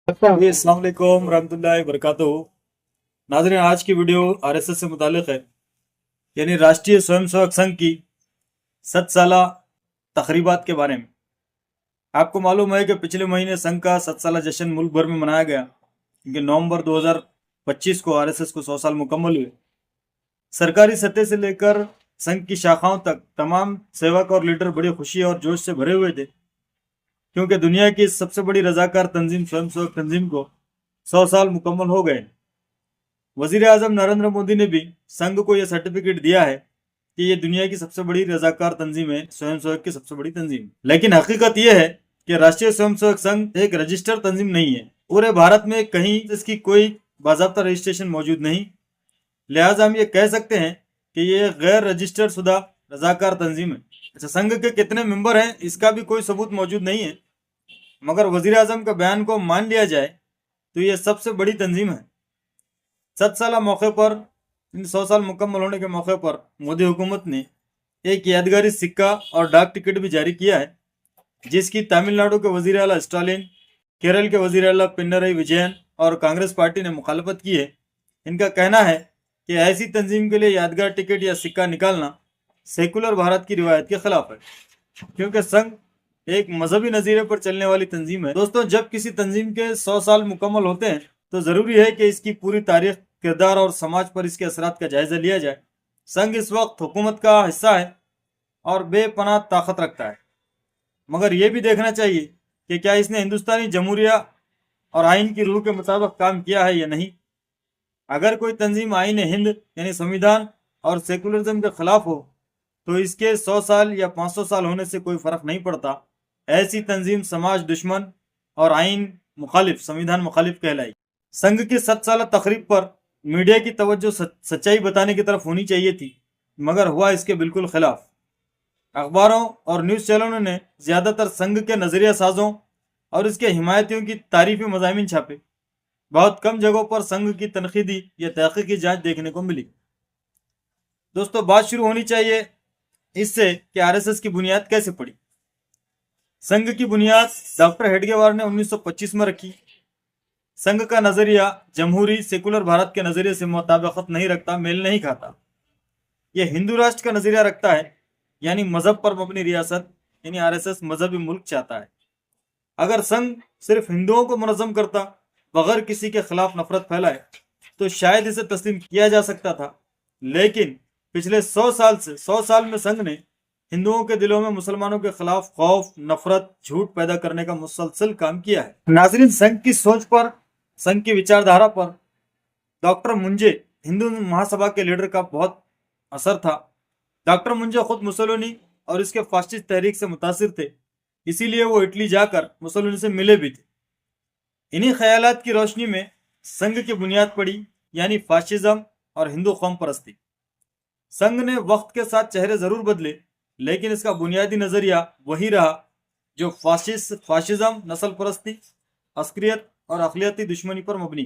जी, अस्सलाम वालेकुम रहमतुल्लाहि वबरकातुहू। नाज़रीन, आज की वीडियो आरएसएस से मुतालिक है, यानी राष्ट्रीय स्वयंसेवक संघ की 7 साला तकरीबात के बारे में। आपको मालूम है कि पिछले महीने संघ का 7 साला जश्न मुल्क भर में मनाया गया, क्योंकि नवंबर 2025 को आरएसएस को 100 साल मुकम्मल हुए। सरकारी सतह से लेकर संघ की शाखाओं तक तमाम सेवक और लीडर बड़ी खुशी और जोश से भरे हुए थे, क्योंकि दुनिया की सबसे बड़ी रजाकार तंजीम स्वयंसेवक तंजीम को 100 साल मुकम्मल हो गए। वजीर आजम नरेंद्र मोदी ने भी संघ को यह सर्टिफिकेट दिया है कि ये दुनिया की सबसे बड़ी रजाकार तंजीम है, स्वयंसेवक की सबसे बड़ी तंजीम। लेकिन हकीकत यह है कि राष्ट्रीय स्वयंसेवक संघ एक रजिस्टर्ड तंजीम नहीं है। पूरे भारत में कहीं इसकी कोई बाज़ाब्ता रजिस्ट्रेशन मौजूद नहीं, लिहाजा हम ये कह सकते हैं कि ये गैर रजिस्टर्ड शुदा रजाकार तंजीम है। अच्छा, संघ के कितने मेंबर हैं इसका भी कोई सबूत मौजूद नहीं है, मगर वजीर आजम के बयान को मान लिया जाए तो ये सबसे बड़ी तंजीम है। 7 साल मौके पर, इन 100 साल मुकम्मल होने के मौके पर मोदी हुकूमत ने एक यादगारी सिक्का और डाक टिकट भी जारी किया है, जिसकी तमिलनाडु के वजीर आला स्टालिन, केरल के वजीर आला पिनरई विजयन और कांग्रेस पार्टी ने मुखालफत की है। इनका कहना है कि ऐसी तंजीम के लिए यादगार टिकट या सिक्का निकालना सेकुलर भारत की रिवायत के खिलाफ है, क्योंकि संघ एक मजहबी नज़रिए पर चलने वाली तंजीम है। दोस्तों, जब किसी तंजीम के 100 साल मुकम्मल होते हैं तो ज़रूरी है कि इसकी पूरी तारीख, किरदार और समाज पर इसके असरात का जायजा लिया जाए। संघ इस वक्त हुकूमत का हिस्सा है और बेपनाह ताकत रखता है, मगर यह भी देखना चाहिए कि क्या इसने हिंदुस्तानी जमहूरिया और आइन की रूह के मुताबिक काम किया है या नहीं। अगर कोई तंजीम आइन हिंद यानी संविधान और सेकुलरिज्म के खिलाफ हो तो इसके 100 साल या 500 साल होने से कोई फर्क नहीं पड़ता। ऐसी तंजीम समाज दुश्मन और आइन मुखालिफ, संविधान मुखालिफ कहलाई। संघ की 7 साल तकरीब पर मीडिया की तवज्जो सच्चाई बताने की तरफ होनी चाहिए थी, मगर हुआ इसके बिल्कुल खिलाफ। अखबारों और न्यूज़ चैनलों ने ज़्यादातर संघ के नज़रिया साजों और इसके हिमायतियों की तारीफी मज़ामीन छापे। बहुत कम जगहों पर संघ की तनकीदी या तहकीकी जांच देखने को मिली। दोस्तों, बात शुरू होनी चाहिए इससे कि आरएसएस की बुनियाद कैसे पड़ी। संघ की बुनियाद डॉक्टर हेडगेवार ने 1925 में रखी। संघ का नजरिया जमहूरी सेकुलर भारत के नजरिए से मुताबिकत नहीं रखता, मेल नहीं खाता। यह हिंदू राष्ट्र का नजरिया रखता है, यानी मजहब पर मबनी रियासत, यानी आरएसएस मजहबी मुल्क चाहता है। अगर संघ सिर्फ हिंदुओं को मुनज़्ज़म करता, बगैर किसी के खिलाफ नफरत फैलाए, तो शायद इसे तस्लीम किया जा सकता था। लेकिन पिछले 100 साल में संघ ने हिंदुओं के दिलों में मुसलमानों के खिलाफ खौफ, नफरत, झूठ पैदा करने का मुसलसल काम किया है। नाजरीन, संघ की सोच पर, संघ की विचारधारा पर डॉक्टर मुंजे, हिंदू महासभा के लीडर, का बहुत असर था। डॉक्टर मुंजे खुद मुसोलिनी और इसके फाशिस्ट तहरीक से मुतासिर थे, इसीलिए वो इटली जाकर मुसोलिनी से मिले भी थे। इन्हीं ख्यालात की रोशनी में संघ की बुनियाद पड़ी, यानी फाशिज्म और हिंदू कौम परस्ती। संघ ने वक्त के साथ चेहरे जरूर बदले, लेकिन इसका बुनियादी नजरिया वही रहा, जो फाशिज्म, नस्ल परस्ती, अस्करियत और अकलियती दुश्मनी पर मबनी।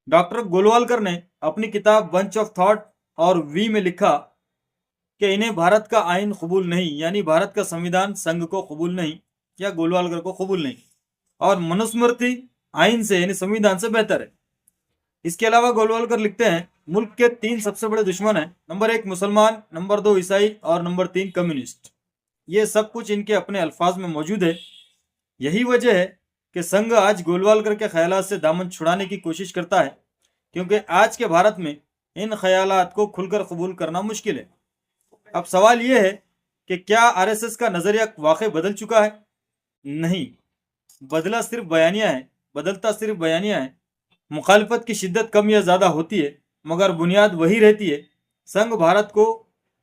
डॉक्टर गोलवालकर ने अपनी किताब बंच ऑफ थॉट और वी में लिखा कि इन्हें भारत का आइन कबूल नहीं, यानी भारत का संविधान संघ को कबूल नहीं या गोलवालकर को कबूल नहीं, और मनुस्मृति आइन से यानी संविधान से बेहतर है। इसके अलावा गोलवालकर लिखते हैं, मुल्क के 3 सबसे बड़े दुश्मन हैं, नंबर 1 मुसलमान, नंबर 2 ईसाई और नंबर 3 कम्युनिस्ट। ये सब कुछ इनके अपने अल्फाज में मौजूद है। यही वजह है कि संघ आज गोलवालकर के ख्यालात से दामन छुड़ाने की कोशिश करता है, क्योंकि आज के भारत में इन ख्यालात को खुलकर कबूल करना मुश्किल है। अब सवाल यह है कि क्या आरएसएस का नजरिया वाकई बदल चुका है? नहीं, बदलता सिर्फ बयानिया है। मुखालफत की शिद्दत कम या ज़्यादा होती है, मगर बुनियाद वही रहती है। संघ भारत को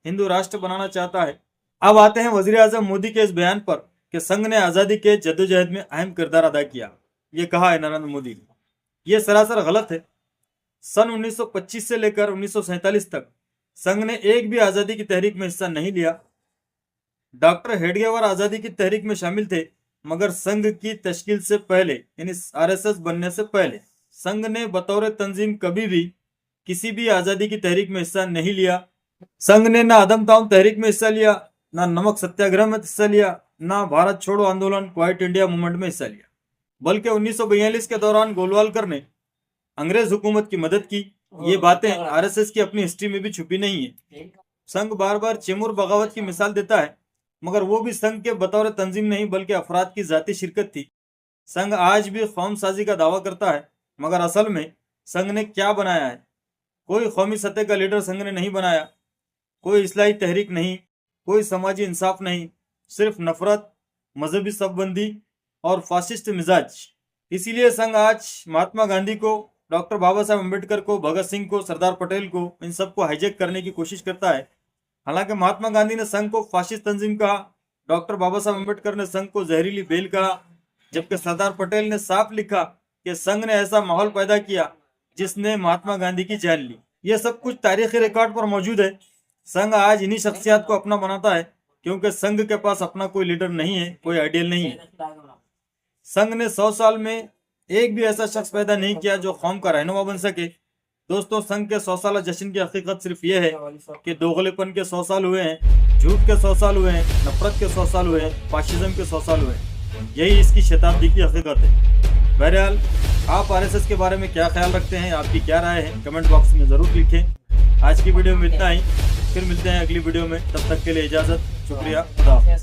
हिंदू राष्ट्र बनाना चाहता है। अब आते हैं वजीर आजम मोदी के इस बयान पर कि संघ ने आज़ादी के जद्दोजहद में अहम किरदार अदा किया। ये कहा है नरेंद्र मोदी ने, यह सरासर गलत है। सन 1925 से लेकर 1947 तक संघ ने एक भी आज़ादी की तहरीक में हिस्सा नहीं लिया। डॉक्टर हेडगेवार आज़ादी की तहरीक में शामिल थे, मगर संघ की तश्कील से पहले, यानी आरएसएस बनने से पहले, संघ ने बतौर तंजीम कभी भी किसी भी आज़ादी की तहरीक में हिस्सा नहीं लिया। संघ ने ना आदम ताउन तहरीक में हिस्सा लिया, ना नमक सत्याग्रह में हिस्सा लिया, ना भारत छोड़ो आंदोलन, क्वाइट इंडिया मूवमेंट में हिस्सा लिया। बल्कि 1942 के दौरान गोलवालकर ने अंग्रेज हुकूमत की मदद की। ये बातें आरएसएस की अपनी हिस्ट्री में भी छुपी नहीं है। संघ बार बार चेमूर बगावत की मिसाल देता है, मगर वो भी संघ के बतौर तंजीम नहीं बल्कि अफराद की जाती शिरकत थी। संघ आज भी कौम साजी का दावा करता है, मगर असल में संघ ने क्या बनाया है? कोई कौमी सतह का लीडर संघ ने नहीं बनाया, कोई इस्लाही तहरीक नहीं, कोई समाजी इंसाफ नहीं, सिर्फ नफरत, मजहबी सबबंदी और फासिस्ट मिजाज। इसीलिए संघ आज महात्मा गांधी को, डॉक्टर बाबा साहब अम्बेडकर को, भगत सिंह को, सरदार पटेल को, इन सबको हाईजैक करने की कोशिश करता है। हालांकि महात्मा गांधी ने संघ को फासिस्ट तंजीम कहा, डॉक्टर बाबा साहब अम्बेडकर ने संघ को जहरीली बेल कहा, जबकि सरदार पटेल ने साफ लिखा कि संघ ने ऐसा माहौल पैदा किया जिसने महात्मा गांधी की जान ली। यह सब कुछ तारीखी रिकॉर्ड पर मौजूद है। संघ आज इन्हीं शख्सियात को अपना बनाता है, क्योंकि संघ के पास अपना कोई लीडर नहीं है, कोई आइडियल नहीं है। संघ ने 100 साल में एक भी ऐसा शख्स पैदा नहीं किया जो कौम का रहनुमा बन सके। दोस्तों, संघ के 100 साल जश्न की हकीकत सिर्फ यह है कि दोगलेपन के 100 साल हुए हैं, झूठ के 100 साल हुए हैं, नफरत के 100 साल हुए हैं, फाशिज्म के 100 साल हुए हैं। यही इसकी शताब्दी की हकीकत है। बहरहाल, आप आरएसएस के बारे में क्या ख्याल रखते हैं, आपकी क्या राय है, कमेंट बॉक्स में ज़रूर लिखें। आज की वीडियो में इतना ही, फिर मिलते हैं अगली वीडियो में। तब तक के लिए इजाज़त, शुक्रिया, खुदा हाफ़िज़।